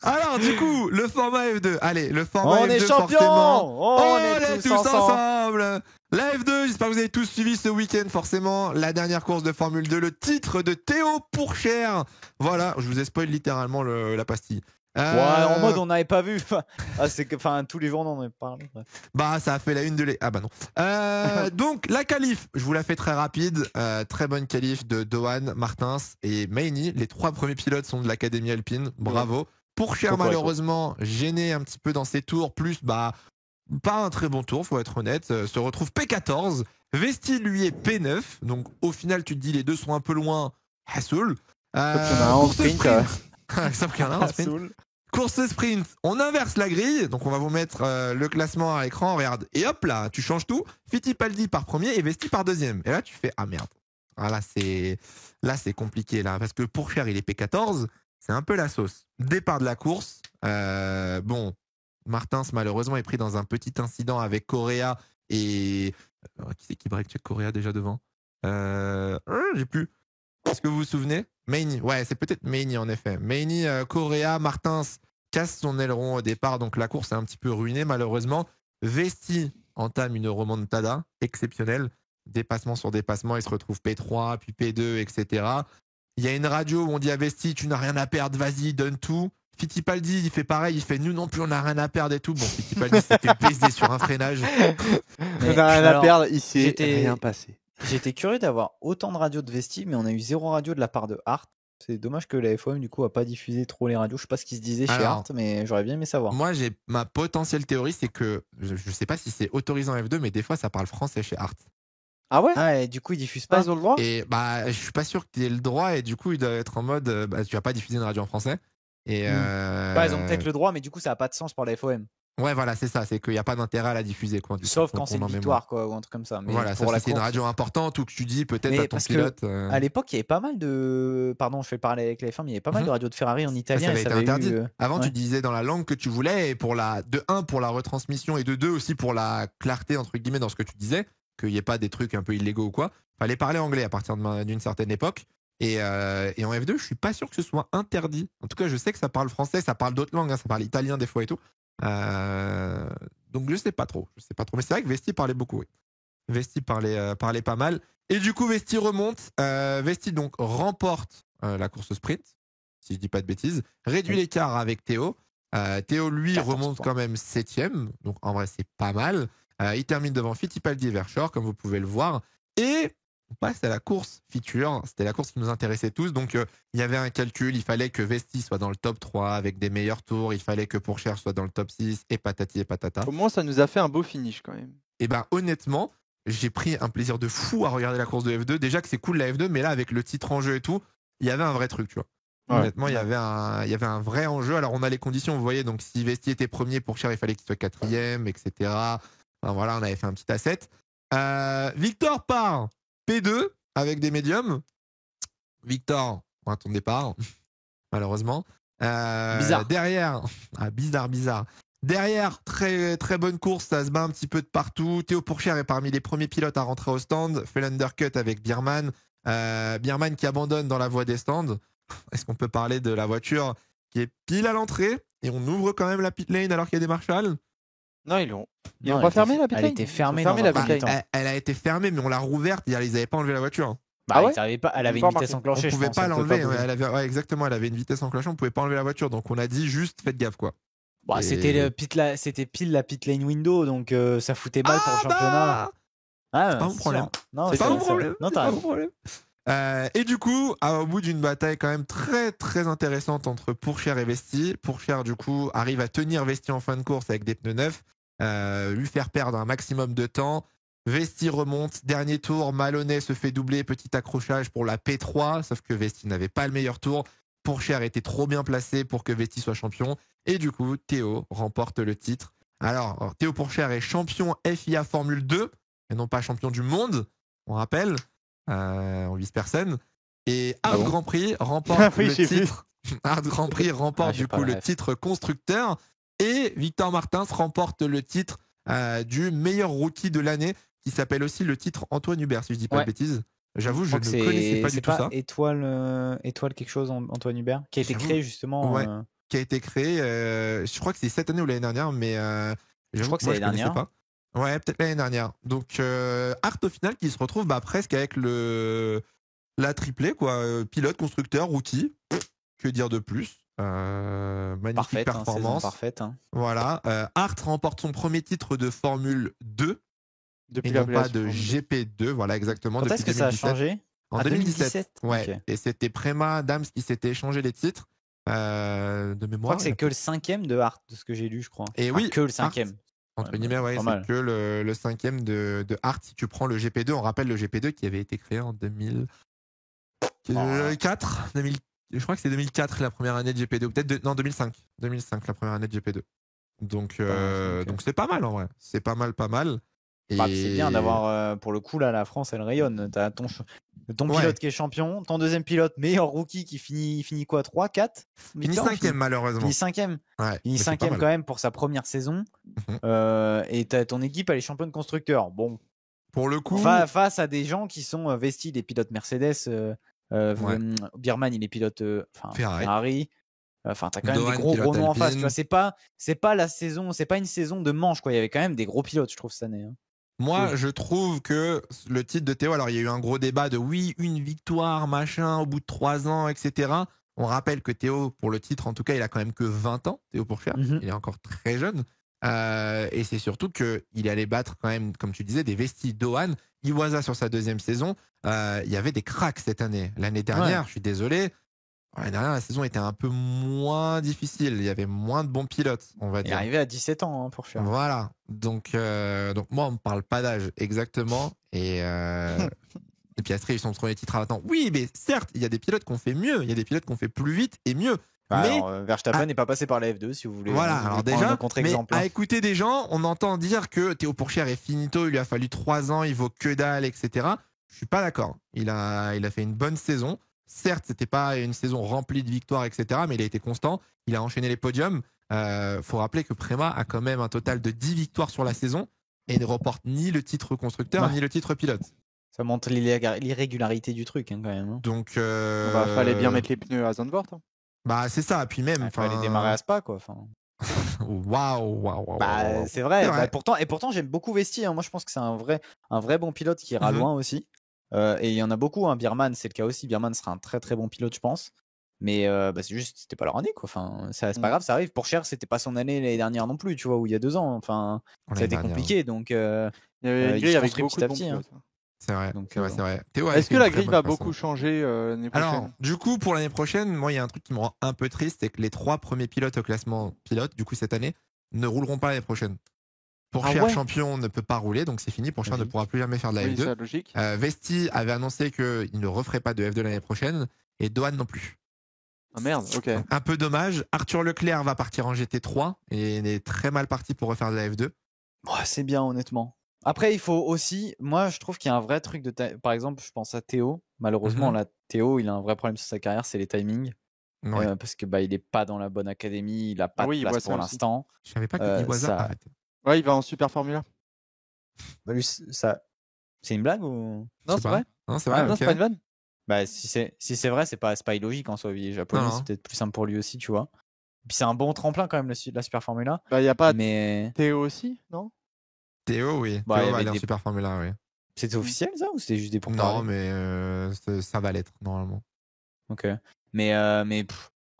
Alors, du coup, le format F2. Allez, le format On F2, est champion. forcément. On est tous ensemble. La F2, j'espère que vous avez tous suivi ce week-end, forcément. La dernière course de Formule 2, le titre de Théo Pourchaire. Voilà, je vous ai spoil littéralement la pastille. Ouais, en mode on n'avait pas vu. Tous les jours on en avait parlé. Ouais. Bah, ça a fait la une de les. Ah bah non. Donc, la qualif, je vous la fais très rapide. Très bonne qualif de Dohan, Martins et Maini. Les 3 premiers pilotes sont de l'Académie Alpine. Bravo. Ouais. Pourchaire, malheureusement, gêné un petit peu dans ses tours. Plus, bah, pas un très bon tour, faut être honnête. Se retrouve P14. Vesti, lui, est P9. Donc, au final, tu te dis, les deux sont un peu loin. Hassoul. Course sprint. Sauf qu'il y en a un sprint. Course sprint, on inverse la grille, donc on va vous mettre le classement à l'écran, regarde, et hop là, tu changes tout, Fittipaldi par premier et Vesti par deuxième. Et là tu fais, ah merde, ah, là c'est compliqué là, parce que Pourchaire il est P14, c'est un peu la sauce. Départ de la course, bon, Martins malheureusement est pris dans un petit incident avec Correa et... qui c'est qui break check Correa déjà devant j'ai plus... Est-ce que vous vous souvenez? Maini, ouais, c'est peut-être Maini en effet. Maini, Correa, Martins casse son aileron au départ, donc la course est un petit peu ruinée malheureusement. Vesti entame une remontada exceptionnelle, dépassement sur dépassement, il se retrouve P3, puis P2, etc. Il y a une radio où on dit à Vesti, tu n'as rien à perdre, vas-y, donne tout. Fittipaldi, il fait pareil, il fait nous non plus, on n'a rien à perdre et tout. Bon, Fittipaldi s'est fait baiser sur un freinage. On n'a rien à perdre, il s'est rien passé. J'étais curieux d'avoir autant de radios de Vesti, mais on a eu 0 radio de la part de Hart. C'est dommage que la FOM du coup a pas diffusé trop les radios. Je sais pas ce qui se disait chez Hart, mais j'aurais bien aimé savoir. Moi, j'ai ma potentielle théorie, c'est que je sais pas si c'est autorisé en F2, mais des fois ça parle français chez Hart. Ah ouais? Et du coup ils diffusent pas. Ils ont le droit? Et bah, je suis pas sûr que tu aies le droit, et du coup il doit être en mode, bah, tu vas pas diffuser une radio en français. Et ils ont peut-être le droit, mais du coup ça a pas de sens pour la FOM. Ouais, voilà, c'est ça, c'est qu'il n'y a pas d'intérêt à la diffuser, quoi. Sauf quand c'est une victoire, quoi, ou un truc comme ça. Mais voilà, pour si c'est une radio importante ou que tu dis peut-être à ton pilote. À l'époque, il y avait pas mal de. Pardon, je fais parler avec la F1, mais il y avait pas mal de radios de Ferrari en italien. Ça avait été interdit. Avant, ouais. Tu disais dans la langue que tu voulais, et pour de 1 pour la retransmission, et de 2 aussi pour la clarté, entre guillemets, dans ce que tu disais, qu'il n'y ait pas des trucs un peu illégaux ou quoi. Fallait parler anglais à partir d'une certaine époque. Et en F2, je suis pas sûr que ce soit interdit. En tout cas, je sais que ça parle français, ça parle d'autres langues, hein, ça parle italien des fois et tout. Donc je sais pas trop. Mais c'est vrai que Vesti parlait beaucoup, oui. Vesti parlait pas mal. Et du coup, Vesti remonte. Vesti donc remporte la course sprint, si je dis pas de bêtises. Réduit l'écart avec Théo. Théo, lui, remonte quand même 7ème. Donc en vrai, c'est pas mal. Il termine devant Fittipaldi et Verschoor, comme vous pouvez le voir. Et on passe à la course feature. C'était la course qui nous intéressait tous. Donc, il y avait un calcul. Il fallait que Vesti soit dans le top 3 avec des meilleurs tours. Il fallait que Pourchaire soit dans le top 6 et patati et patata. Au moins, ça nous a fait un beau finish quand même. Et ben, honnêtement, j'ai pris un plaisir de fou à regarder la course de F2. Déjà que c'est cool la F2, mais là, avec le titre en jeu et tout, il y avait un vrai truc, tu vois. Ouais. Honnêtement, il y avait un vrai enjeu. Alors, on a les conditions, vous voyez. Donc, si Vesti était premier, Pourchaire, il fallait qu'il soit 4ème, etc. Enfin, voilà, on avait fait un petit asset. Victor part P2 avec des médiums. Victor, à ton départ, malheureusement. Bizarre. Derrière, bizarre. Derrière, très, très bonne course, ça se bat un petit peu de partout. Théo Pourchaire est parmi les premiers pilotes à rentrer au stand. Fait l'undercut avec Biermann. Biermann qui abandonne dans la voie des stands. Est-ce qu'on peut parler de la voiture qui est pile à l'entrée et on ouvre quand même la pit lane alors qu'il y a des marshals? Non, ils l'ont pas fermé la pit lane. Elle était fermée. Elle a été fermée, mais on l'a rouverte. Ils n'avaient pas enlevé la voiture. Elle avait une vitesse enclenchée. On pouvait pas l'enlever. Exactement, elle avait une vitesse enclenchée. On pouvait pas enlever la voiture. Donc on a dit juste faites gaffe, quoi. C'était pile la pit lane window, donc ça foutait mal pour le championnat. C'est pas mon problème. C'est pas mon problème. Non, t'as raison. Et du coup, au bout d'une bataille quand même très très intéressante entre Pourchaire et Vesti, Pourchaire du coup arrive à tenir Vesti en fin de course avec des pneus neufs, lui faire perdre un maximum de temps. Vesti remonte, dernier tour, Maloney se fait doubler, petit accrochage pour la P3, sauf que Vesti n'avait pas le meilleur tour. Pourchaire était trop bien placé pour que Vesti soit champion. Et du coup, Théo remporte le titre. Alors Théo Pourchaire est champion FIA Formule 2, et non pas champion du monde, on rappelle. On vise personne. Et Hard Grand Prix remporte le titre. Hard Grand Prix remporte du coup le titre constructeur. Et Victor Martins remporte le titre du meilleur rookie de l'année, qui s'appelle aussi le titre Antoine Hubert, si je dis pas de bêtises. J'avoue, je ne connaissais pas du tout ça. Étoile quelque chose, Antoine Hubert, qui a été créé justement. qui a été créé, je crois que c'est cette année ou l'année dernière, mais je crois que c'est l'année dernière. Pas. Ouais, peut-être l'année dernière. Donc Art au final qui se retrouve presque avec la triplée, quoi. Pilote, constructeur, rookie. Que dire de plus? Magnifique performance. Parfaite. Voilà. Art remporte son premier titre de Formule 2. Depuis et non pas de GP2. Voilà, exactement. Quand est-ce que ça a changé? En 2017. Ouais. Okay. Et c'était Prema Adams qui s'était échangé les titres. De mémoire. Je crois que c'est que le 5e de Art, de ce que j'ai lu, je crois. Et oui. Que le 5e. Entre guillemets, ouais, c'est que le 5e de Art si tu prends le GP2. On rappelle le GP2 qui avait été créé en 2004. Je crois que c'est 2004 la première année de GP2. Ou peut-être non, 2005. 2005 la première année de GP2. Donc c'est pas mal en vrai. C'est pas mal. Et... c'est bien d'avoir, pour le coup, là, la France, elle rayonne. T'as ton pilote qui est champion, ton deuxième pilote, meilleur rookie qui finit quoi, 3, 4 Finit 5e, malheureusement. Finit 5e. Ouais, finit 5e quand même pour sa première saison. Et ton équipe, elle est championne constructeur. Bon. Pour le coup. Face à des gens qui sont vestis des pilotes Mercedes. Birman, il est pilote Ferrari. Enfin, t'as quand même des gros noms en face. Tu vois, c'est pas la saison, c'est pas une saison de manche, quoi. Il y avait quand même des gros pilotes, je trouve, cette année. Moi, je trouve que le titre de Théo, alors il y a eu un gros débat de une victoire, machin, au bout de 3 ans, etc. On rappelle que Théo, pour le titre, en tout cas, il a quand même que 20 ans, Théo Pourchaire. Il est encore très jeune. Et c'est surtout qu'il allait battre quand même, comme tu disais, des vestis Dohan. Iwasa sur sa deuxième saison. Il y avait des cracks cette année. L'année dernière, je suis désolé. L'année dernière, la saison était un peu moins difficile. Il y avait moins de bons pilotes, on va dire. Il est arrivé à 17 ans, pour Pourchaire. Voilà. Donc moi, on me parle pas d'âge exactement. Et Piastri, ils sont sur les titres à temps. Oui, mais certes, il y a des pilotes qui ont fait mieux. Il y a des pilotes qui ont fait plus vite et mieux. Mais Verstappen n'est pas passé par la F2, si vous voulez. Voilà, alors déjà, mais à écouter des gens, on entend dire que Théo Pourchaire est finito, il lui a fallu 3 ans, il vaut que dalle, etc. Je suis pas d'accord. Il a fait une bonne saison. Certes, c'était pas une saison remplie de victoires, etc., mais il a été constant. Il a enchaîné les podiums. Faut rappeler que Prema a quand même un total de 10 victoires sur la saison et ne remporte ni le titre constructeur ni le titre pilote. Ça montre l'irrégularité du truc, quand même. Donc, fallait bien mettre les pneus à Zandvoort. Bah, c'est ça. Puis même. Il fallait démarrer à Spa, quoi. Waouh. C'est vrai. Pourtant, j'aime beaucoup Vesti. Moi, je pense que c'est un vrai bon pilote qui ira loin aussi. Et il y en a beaucoup. Birman, c'est le cas aussi. Birman sera un très très bon pilote, je pense. Mais c'est juste, c'était pas leur année, quoi. Enfin, c'est pas grave, ça arrive. Pourchaire, c'était pas son année l'année dernière non plus, tu vois, ou il y a 2 ans. Enfin, ça a été compliqué. Donc, il y avait beaucoup de bons pilotes. C'est vrai. C'est vrai. Théo, est-ce que la grille va beaucoup changer l'année prochaine? Alors, du coup, pour l'année prochaine, moi, il y a un truc qui me rend un peu triste, c'est que les 3 premiers pilotes au classement pilote, du coup, cette année, ne rouleront pas l'année prochaine. Pourchaire champion ne peut pas rouler, donc c'est fini. Pourchaire ne pourra plus jamais faire de la F2. C'est logique. Vesti avait annoncé qu'il ne referait pas de F2 l'année prochaine, et Dohan non plus. Ah merde, ok. Un peu dommage. Arthur Leclerc va partir en GT3 et il est très mal parti pour refaire de la F2. C'est bien, honnêtement. Après, il faut aussi, moi je trouve qu'il y a un vrai truc par exemple, je pense à Théo. Malheureusement, là, Théo, il a un vrai problème sur sa carrière, c'est les timings. Parce que il est pas dans la bonne académie, il a pas de place pour l'instant. Je savais pas que Iwasa arrêtait. Ouais, il va en Super Formula. Lui, ça, c'est une blague ou non, c'est vrai. Non, c'est vrai. Non, c'est pas une vanne. Si c'est vrai, c'est pas illogique en soi. Il est japonais, c'est peut-être plus simple pour lui aussi, tu vois. Et puis c'est un bon tremplin quand même la Super Formula. Il y a pas Théo aussi, non? Théo, oui. Théo va aller en Super Formula, oui. C'était officiel ça ou c'était juste des pourparlers? Non, mais ça va l'être normalement. Ok. Mais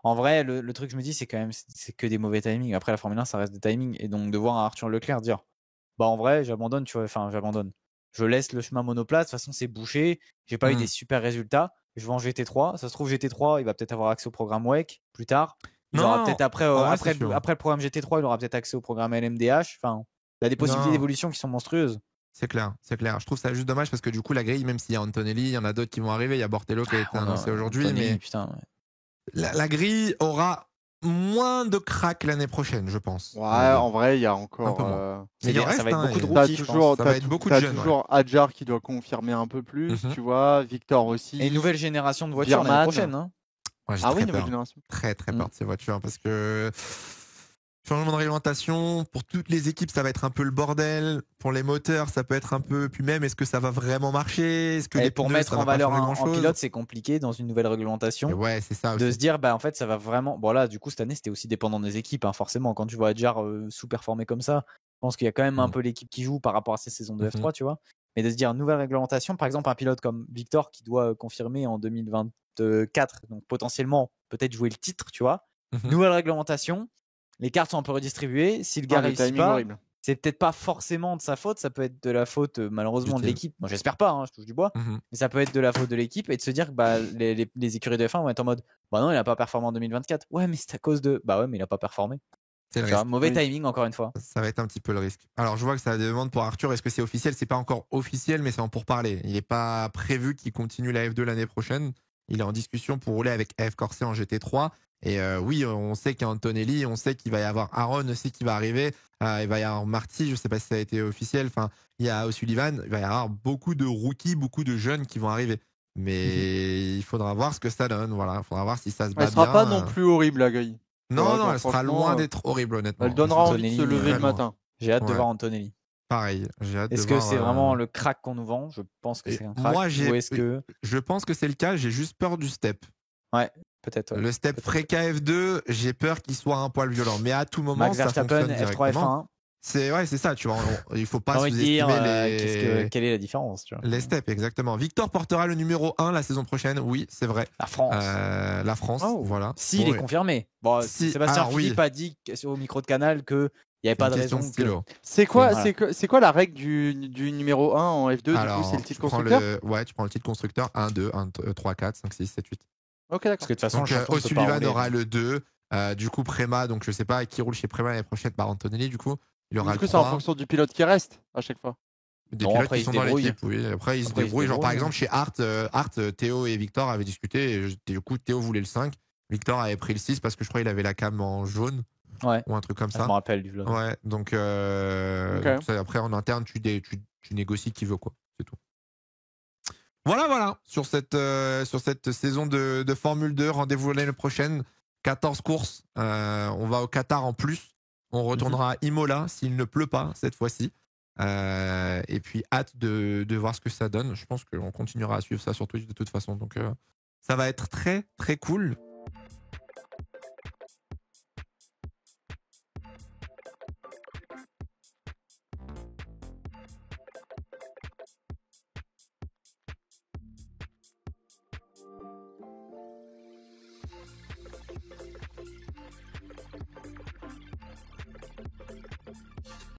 en vrai, le truc que je me dis, c'est quand même c'est que des mauvais timings. Après la Formule 1, ça reste des timings. Et donc de voir Arthur Leclerc dire, en vrai, j'abandonne, tu vois. Enfin, j'abandonne. Je laisse le chemin monoplace. De toute façon, c'est bouché. J'ai pas eu des super résultats. Je vais en GT3. Ça se trouve GT3, il va peut-être avoir accès au programme WEC plus tard. Il aura peut-être après le programme GT3, il aura peut-être accès au programme LMDH. Enfin, il y a des possibilités d'évolution qui sont monstrueuses. C'est clair. Je trouve ça juste dommage parce que du coup, la grille, même s'il y a Antonelli, il y en a d'autres qui vont arriver. Il y a Bortello qui a été annoncé aujourd'hui. Mais la grille aura moins de cracks l'année prochaine, je pense. Ouais, en vrai, il y a encore. Mais il reste, ça va être beaucoup de rookies. Ça va être beaucoup de jeunes. T'as toujours Adjar qui doit confirmer un peu plus, tu vois. Victor aussi. Et une nouvelle génération de voitures l'année prochaine. Ouais, nouvelle génération. Très peur de ces voitures parce que changement de réglementation. Pour toutes les équipes, ça va être un peu le bordel. Pour les moteurs, ça peut être un peu. Puis même, est-ce que ça va vraiment marcher? Est-ce que les pour pneus, mettre ça en va pas valeur changer un grand-chose? pilote, c'est compliqué dans une nouvelle réglementation. Et ouais, c'est ça De aussi. se dire, bah en fait, ça va vraiment. Bon, là, du coup, cette année, c'était aussi dépendant des équipes, hein, forcément. Quand tu vois Adjar sous-performer comme ça, je pense qu'il y a quand même un peu l'équipe qui joue par rapport à ces saisons de F3, tu vois. Mais de se dire, nouvelle réglementation, par exemple, un pilote comme Victor qui doit confirmer en 2024, donc potentiellement, peut-être jouer le titre, tu vois. Nouvelle réglementation, les cartes sont un peu redistribuées. Si le gars réussit pas, horrible. c'est peut-être pas forcément de sa faute, ça peut être de la faute malheureusement de l'équipe. Moi, j'espère pas, hein, je touche du bois, mais ça peut être de la faute de l'équipe et de se dire que bah, les écuries de F1 vont être en mode bah non, il a pas performé en 2024. Ouais, mais c'est à cause de. Bah ouais, mais il a pas performé. C'est le Tu vois, risque. mauvais timing, encore une fois. Ça va être un petit peu le risque. Alors, je vois que ça demande pour Arthur, est-ce que c'est officiel? C'est pas encore officiel, mais c'est en pourparlers. Il n'est pas prévu qu'il continue la F2 l'année prochaine. Il est en discussion pour rouler avec F Corset en GT3. Et oui, on sait qu'il y a Antonelli, on sait qu'il va y avoir Aaron aussi qui va arriver. Il va y avoir Marty, je ne sais pas si ça a été officiel. Enfin, il y a O'Sullivan. Il va y avoir beaucoup de rookies, beaucoup de jeunes qui vont arriver. Mais il faudra voir ce que ça donne. Voilà, il faudra voir si ça se bat Elle sera bien. pas non plus horrible, la grille. Non, non, elle sera loin d'être horrible, honnêtement. Elle donnera envie de se Antonelli, lever le vraiment. matin. J'ai hâte de Ouais. voir Antonelli. Pareil, j'ai hâte de Est-ce voir. que c'est vraiment le crack qu'on nous vend? Je pense que c'est un crack. Moi, Ou est-ce que. je pense que c'est le cas. J'ai juste peur du step. Ouais, peut-être. Ouais. Le step Freka F2, j'ai peur qu'il soit un poil violent. Mais à tout moment, Max ça Verstappen, fonctionne F3, directement. F1. C'est ça, tu vois. Il faut pas J'ai envie de dire, sous-estimer quelle est la différence, tu vois. les steps, exactement. Victor portera le numéro 1 la saison prochaine. Oui, c'est vrai. La France. La France, voilà. S'il est confirmé. Bon, Sébastien Philippe a dit au micro de Canal qu'il n'y avait pas de raison. C'est quoi la règle du numéro 1 en F2? Alors, du coup, c'est le titre constructeur? Ouais, tu prends le titre constructeur 1, 2, 3, 4, 5, 6, 7, 8. Ok, d'accord. Parce que de toute façon, O'Sullivan aura le 2. Du coup, Prema, donc je sais pas qui roule chez Prema l'année prochaine, par Antonelli, du coup. Il aura du coup, c'est en fonction du pilote qui reste à chaque fois. Des pilotes qui sont dans l'équipe, oui. Après, ils se débrouillent. Genre, par exemple, chez Hart, Théo et Victor avaient discuté. Et, du coup, Théo voulait le 5. Victor avait pris le 6 parce que je crois qu'il avait la cam en jaune. Ouais. Ou un truc comme ça. Je me rappelle du vlog. Ouais, donc, donc ça, après, en interne, tu négocies qui veut, quoi. C'est tout. Voilà. Sur cette saison de Formule 2, rendez-vous l'année prochaine. 14 courses. On va au Qatar en plus. On retournera à Imola s'il ne pleut pas cette fois-ci. Et puis hâte de voir ce que ça donne. Je pense qu'on continuera à suivre ça sur Twitch de toute façon. Donc ça va être très très cool.